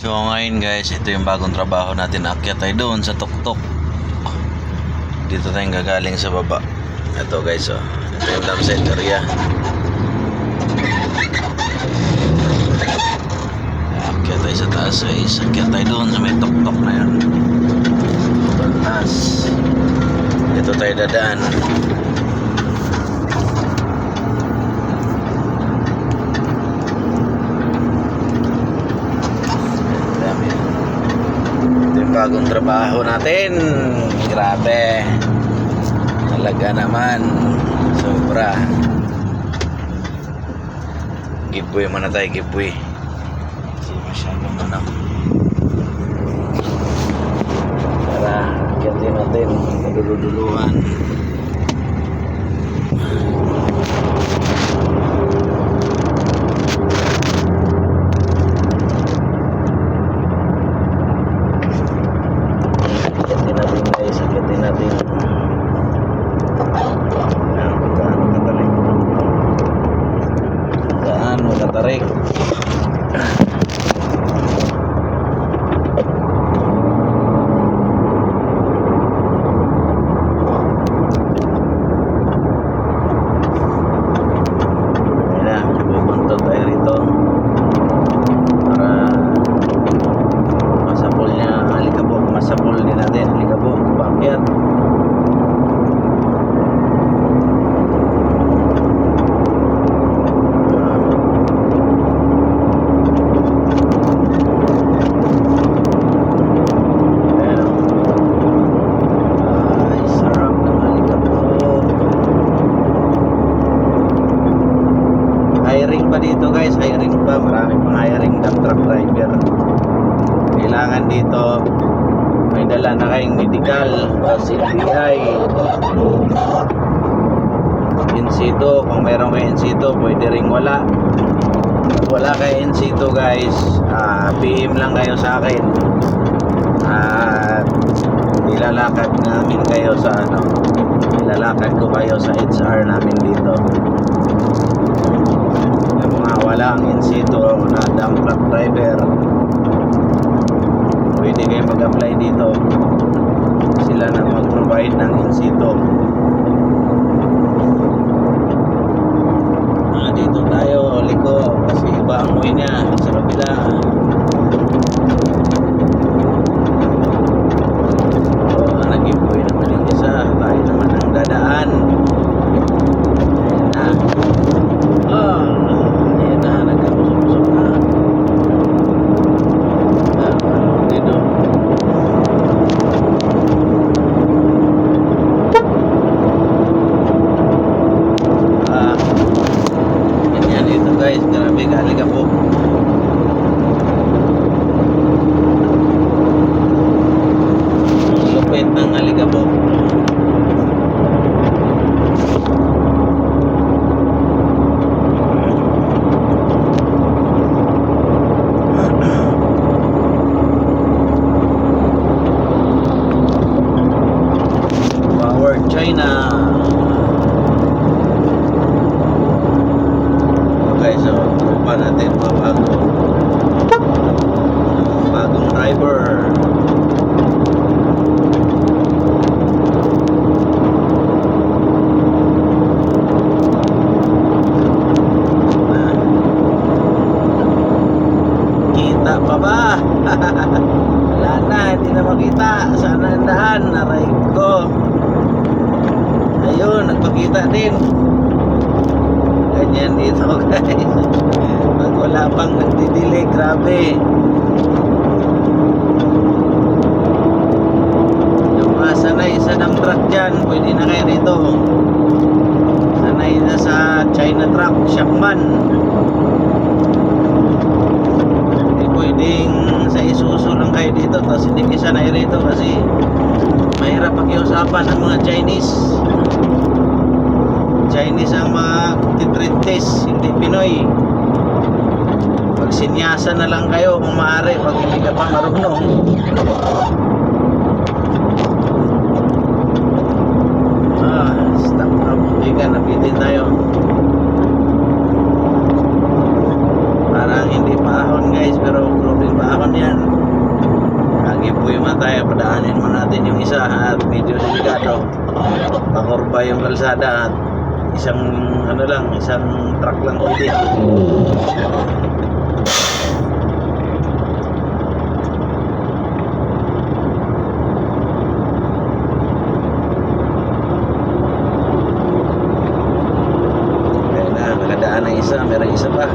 So ngayon guys, ito yung bagong trabaho natin. Akyat tayo doon sa tuktok. Dito tayong gagaling sa baba. Ito guys, oh. Ito yung dumpsite area. Akyat tayo sa taas guys. Akyat tayo doon sa may tuktok na yun. Taas. Dito tayo dadaan. Bagong trabaho natin, grabe talaga naman, sobra. Giveaway muna tayo, giveaway kasi masyadong manang para kiyatin natin maduluduluhan. Tarik. Ayan na, pupunta tayo rito para masapol niya, alikabok, masapol din natin, alikabok, pakyat. Hiring pa dito guys, hiring pa, marami pang hiring dump truck driver. Kailangan dito may dala na kayong medical, CPI, in situ. Kung meron kayo in situ, pwede ring wala. Kung wala kayo in situ guys, PM lang kayo sa akin at ilalakad namin kayo sa ilalakad ko kayo sa HR namin dito. Wala ang in situ na dump truck driver, pwede kayo mag-apply dito, sila na mag-provide ng in situ. Dito tayo, liko kasi iba ang way niya sa kabila. Nag-giveaway naman yung isa, tayo naman ang dadaan. Guys, grabe galing ka po. Lupit ng alikabok. Power China. Guys, so trupa natin bagong driver. Kita pa ba? Wala na, hindi na makita. Sana ang daan, naray ko. Ayun, nagpakita din. Ganyan dito guys, pag wala pang nagdidelay, grabe. Yung mga sanay sa dump truck dyan, pwede na kayo rito. Sanay na sa China truck, Shopman. Hindi pwedeng sa Isuzu lang kayo dito, tapos hindi kayo sanay rito kasi mahirap pakiusapan ng mga Chinese ang mga titrintes, hindi Pinoy. Pagsinyasan na lang kayo kung maaari pag hindi ka pa marunong. Stop na, buti ka, napitin tayo. Parang hindi pa ahon guys, pero grubing pa ahon yan. tayo, padaanin mo natin yung isa at medyo delikado. Pakurba yung kalsada at isang ano lang, isang truck lang pwede. Nakadaan ng isa, meron isa pa,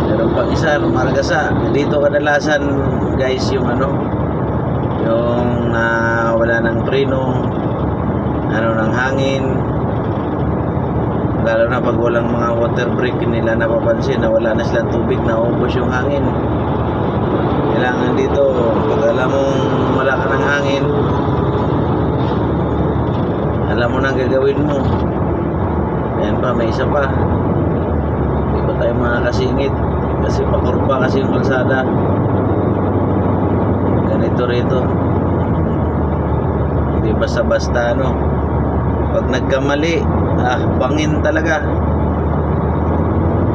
meron pang isa, lumaragasa. Dito kadalasan guys yung ano, yung wala ng preno, ano ng hangin, lalo na pag walang mga water break, nila napapansin na wala na silang tubig, naubos yung hangin. Kailangan dito, pag alam mong wala ka ng hangin, alam mo na gagawin mo. Ayan pa, may isa pa. Hindi pa tayo makakasingit kasi pakurba kasi yung kalsada. Ganito rito. Hindi basta-basta ano. Pag nagkamali, bangin talaga.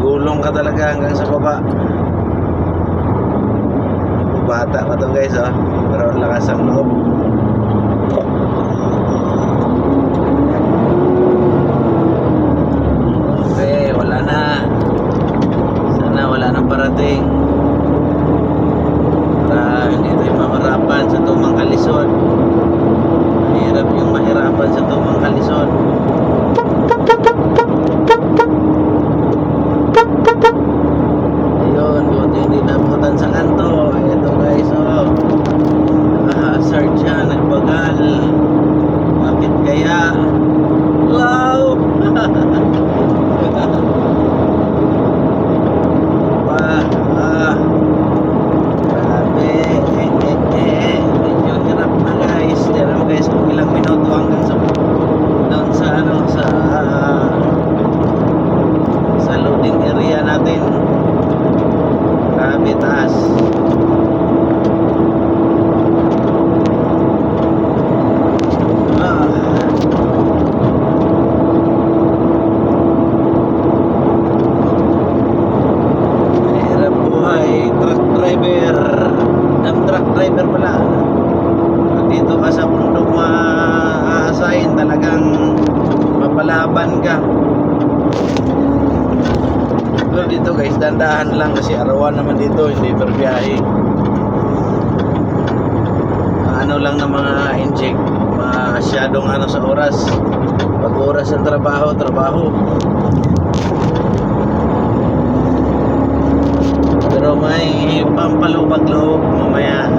Gulong ka talaga hanggang sa baba. Bata pa to guys, oh. Pero ang lakas ang loob. Wala na. Sana wala nang parating para hindi tayo mahirapan sa tumang kalisod. Mahirap yung mahirapan sa tumang kalisod. Ayun, buti hindi nabutan sa kanto. Ito guys, oh, nakahazard siya, nagbagal. Bakit kaya? Wow! Grabe. Medyo hirap na guys. Tignan mo guys kung ilang minuto hanggang sa doon sa ano, sa loading area natin. Grabe taas. Driver pala. Dito ka sa bundok ma-assign, talagang mapalaban ka. Pero dito guys, dandahan lang kasi arawan naman dito, hindi berbiyahe. Ano lang ng mga inject, masyadong ano sa oras. Pag oras ng trabaho. Pero may pampalubag-loob mamaya.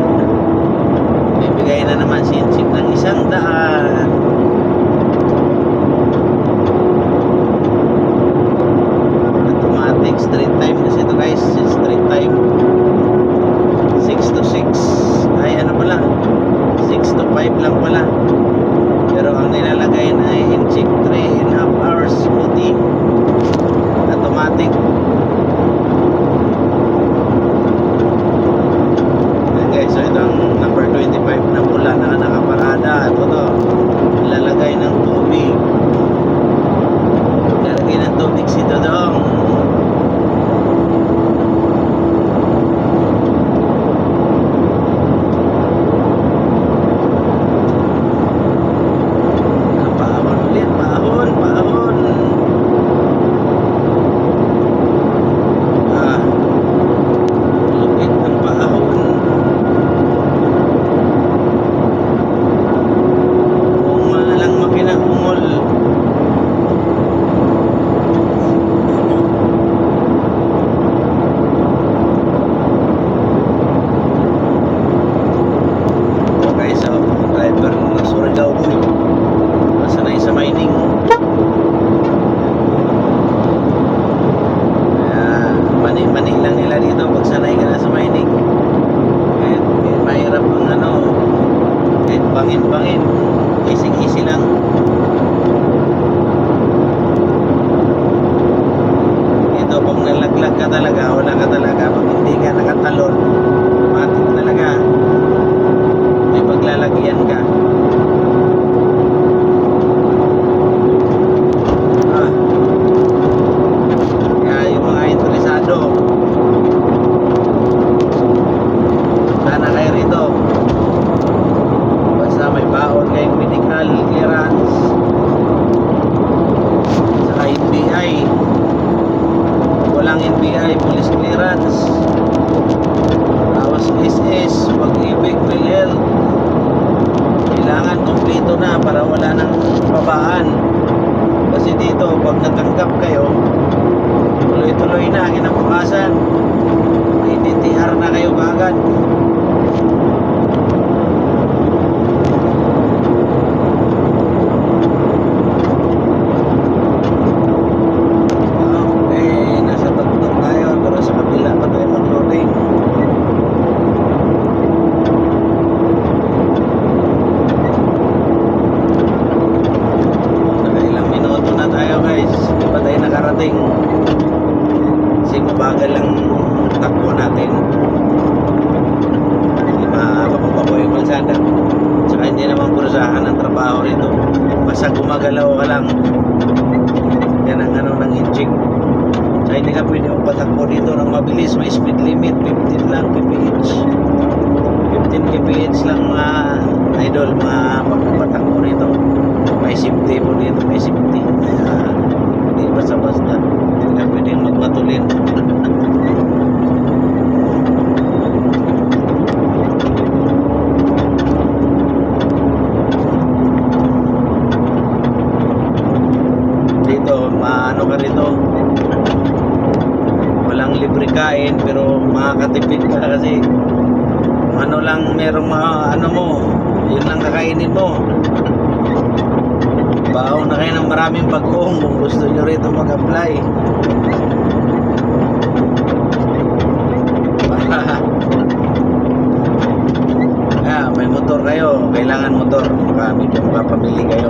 Bibigay na naman sinsit ng 100. Automatic straight time kasi ito guys. Straight time 6 to 6. Ay ano pala, 6 to 5 lang pala. Pero ang nilalagay na ay inject 3.5 hours OT. Automatic. So ito ang number 25 na pula na nakaparada. Ito to, ilalagay ng tubig. Ilalagay ng tubig si Dodong. na para wala nang babaan. Kasi dito, pag natanggap kayo, tuloy-tuloy na, kinabukasan. May DTR na kayo kaagad. Okay, nasa tuktok tayo, pero sa kabila pa tayo mag-loading. Nakailang minuto na tayo guys, hindi pa tayo nakarating. Kasi mabagal lang takbo natin. Hindi mapapababa yung kalsada. Tsaka hindi naman purusahan ng trabaho rito. Basta gumagalaw ka lang. Yan ang ano ng inching. Tsaka hindi ka pwede magpatakbo dito ng mabilis. May speed limit, 15 lang kph. 15 kph lang mga idol, mga magpapatakbo rito. May safety po dito, may safety. Hindi basta-basta. Hindi ka pwede magmatulin. Dito, maano ka rito. Walang libre kain pero makakatipid ka kasi kung ano lang merong mga ano mo, yun lang kakainin mo. Baon na kayo ng maraming bagong kung gusto nyo rito mag-apply. May motor kayo, kailangan motor, baka medyo makapamili kayo.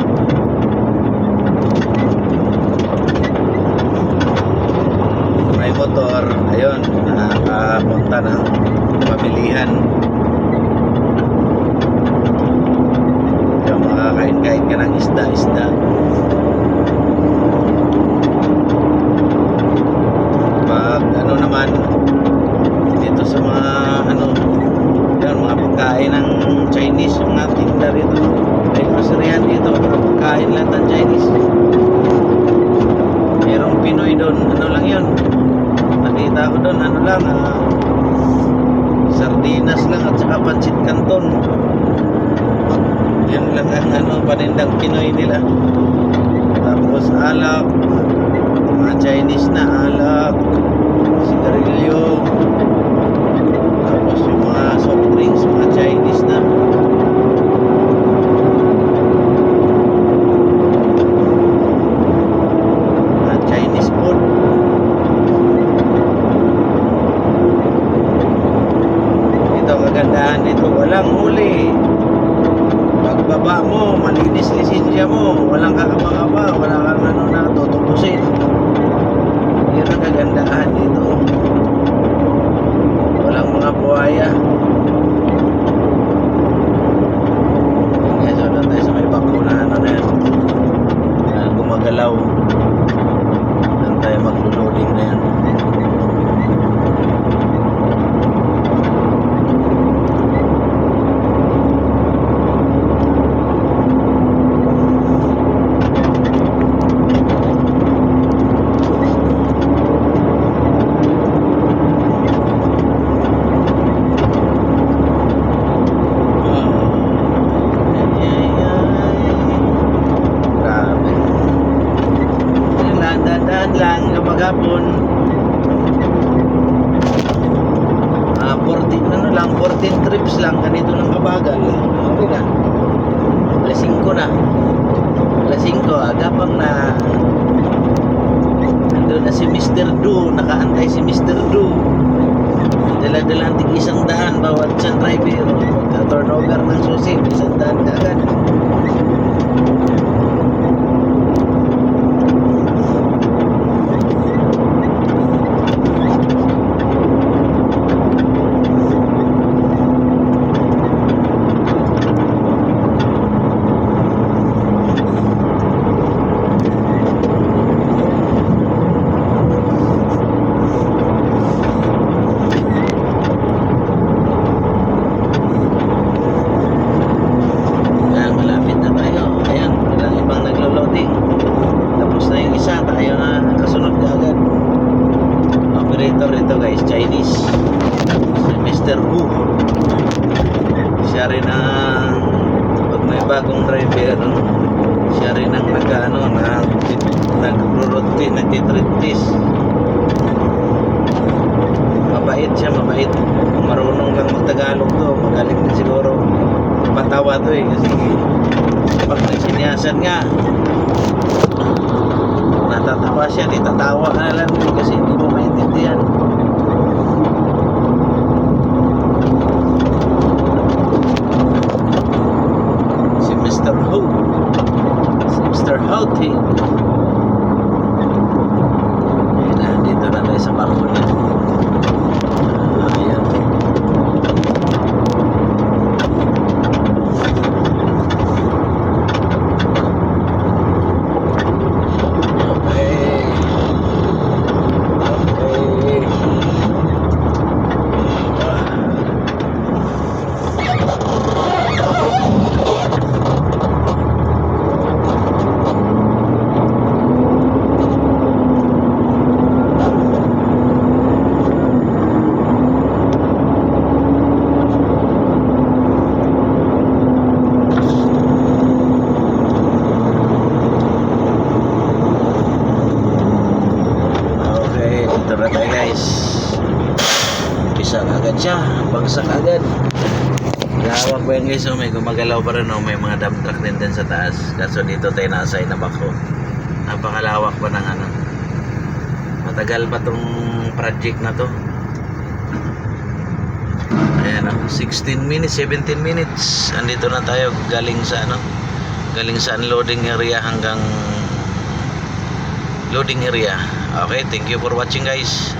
May motor, ayun, nakakapunta ng pamilihan. Kaya makakain-kain ka ng isda-isda. Pag ano naman, dito sa mga ano, yun, mga pagkain ng Chinese, yung mga tinda rito. May groceryhan dito, pagkain lang ng Chinese. Merong Pinoy doon, ano lang yun. Nakita ko doon, ano lang, sardinas lang at saka pancit canton. Yun lang ang ano, panindang Pinoy nila. Tapos alak, mga Chinese na alak, sigarilyo. Tapos yung mga soft drinks, mga Chinese na. Mga Chinese food. Ito kagandahan dito, walang huli. Pagbaba mo, malinis lisensya mo, walang kakaba-kaba, wala kang ano na tutubusin. Yan ang kagandahan dito. Walang mga buhaya. So doon tayo sa may bako na ano na yan, gumagalaw. Doon tayo maglo-loading na yan. Dahan lang maghapon. 14 ano lang, 14 trips lang, ganito lang kabagal. Okay na. Alas 5 na. Alas 5, agapang na. Nandun na si Mr. Do, nakaantay si Mr. Do. Dala-dala ang tig 100 bawat isang driver. Pagka-turnover ng susi, 100 agad. Operator ito guys, Chinese, si Mr. Wu. Siya rin ang pag may bagong driver, siya rin ang nag-routine, nagtitreat. Mabait siya, mabait. Kung marunong lang mag-Tagalog to, magaling din siguro. Patawa to eh, kasi pag nagsinyasan nga, natatawa siya, tatawa ka na lang kasi hindi mo maintindihan. Si Mr. Ho, si Mr. Houghty. Ayan na, dito na tayo sa bako niya. Ayan. Ito na tayo guys. Bisa agad siya. Bagsak agad. Lawak pa yan guys. May gumagalaw pa rin. May mga dump truck din sa taas. Kaso dito tayo na-assign na bako. Napakalawak pa ng matagal pa tong project na to. Ayan 16 minutes, 17 minutes. Andito na tayo galing sa galing sa unloading area hanggang loading area. Okay, thank you for watching guys.